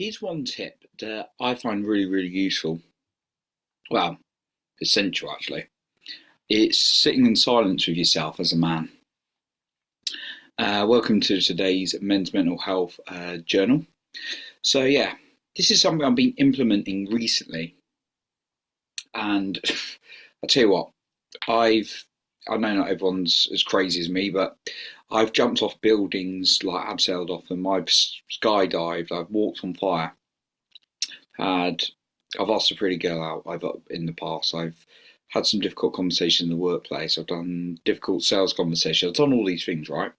Here's one tip that I find really, really useful. Well, essential actually. It's sitting in silence with yourself as a man. Welcome to today's Men's Mental Health Journal. So yeah, this is something I've been implementing recently, and I tell you what, I know not everyone's as crazy as me, but I've jumped off buildings, like abseiled off them. I've skydived. I've walked on fire. I've asked a pretty girl out. In the past. I've had some difficult conversations in the workplace. I've done difficult sales conversations. I've done all these things, right?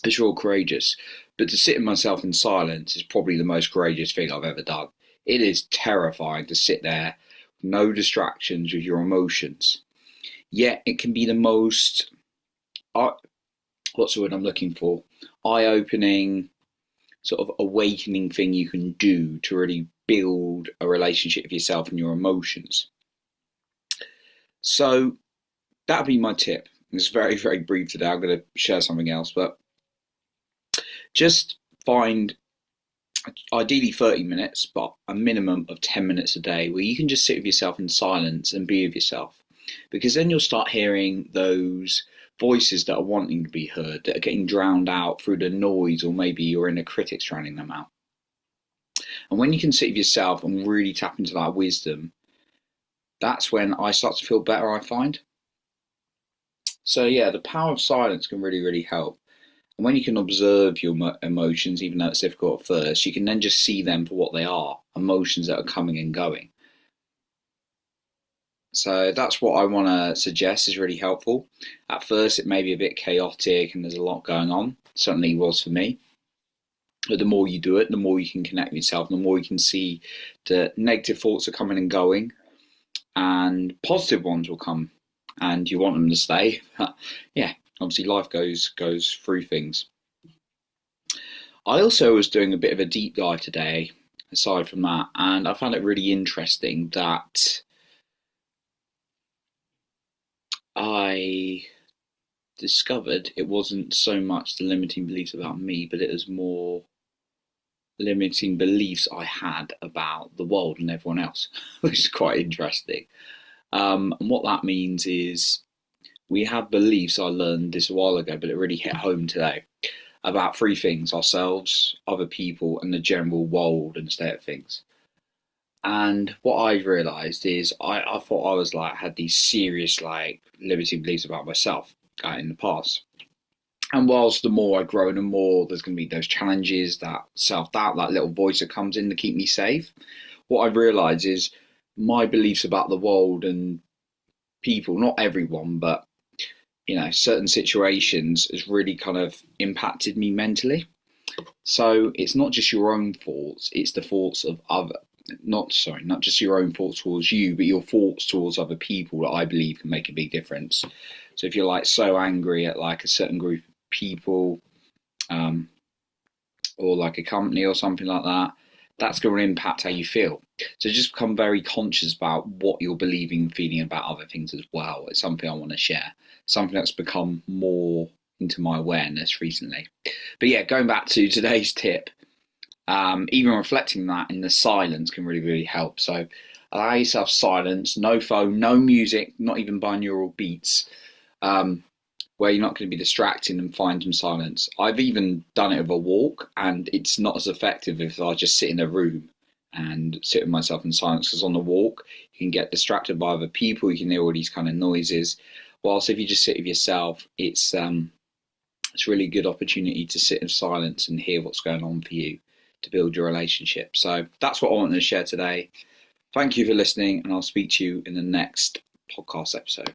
It's real courageous. But to sit in myself in silence is probably the most courageous thing I've ever done. It is terrifying to sit there, no distractions with your emotions. Yet it can be the most, what's the word I'm looking for? Eye-opening, sort of awakening thing you can do to really build a relationship with yourself and your emotions. So that'd be my tip. It's very, very brief today. I'm going to share something else, but just find ideally 30 minutes, but a minimum of 10 minutes a day where you can just sit with yourself in silence and be with yourself. Because then you'll start hearing those voices that are wanting to be heard, that are getting drowned out through the noise, or maybe your inner critic's drowning them out. And when you can sit with yourself and really tap into that wisdom, that's when I start to feel better, I find. So yeah, the power of silence can really, really help. And when you can observe your emotions, even though it's difficult at first, you can then just see them for what they are, emotions that are coming and going. So that's what I want to suggest is really helpful. At first, it may be a bit chaotic and there's a lot going on. Certainly was for me. But the more you do it, the more you can connect with yourself, the more you can see that negative thoughts are coming and going, and positive ones will come, and you want them to stay. Yeah, obviously life goes through things. I also was doing a bit of a deep dive today, aside from that, and I found it really interesting that I discovered it wasn't so much the limiting beliefs about me, but it was more limiting beliefs I had about the world and everyone else, which is quite interesting. And what that means is we have beliefs. I learned this a while ago, but it really hit home today, about three things: ourselves, other people, and the general world and state of things. And what I realised is I thought I was had these serious limiting beliefs about myself in the past. And whilst the more I've grown and more there's going to be those challenges, that self-doubt, that little voice that comes in to keep me safe, what I've realised is my beliefs about the world and people, not everyone, but certain situations, has really kind of impacted me mentally. So it's not just your own thoughts, it's the thoughts of not just your own thoughts towards you, but your thoughts towards other people that I believe can make a big difference. So if you're so angry at a certain group of people, or a company or something like that, that's going to impact how you feel. So just become very conscious about what you're believing and feeling about other things as well. It's something I want to share, something that's become more into my awareness recently. But yeah, going back to today's tip, even reflecting that in the silence can really, really help. So allow yourself silence, no phone, no music, not even binaural beats, where you're not going to be distracted, and find some silence. I've even done it with a walk, and it's not as effective if I just sit in a room and sit with myself in silence, because on the walk you can get distracted by other people, you can hear all these kind of noises. Whilst if you just sit with yourself, it's a really good opportunity to sit in silence and hear what's going on for you, to build your relationship. So that's what I wanted to share today. Thank you for listening, and I'll speak to you in the next podcast episode.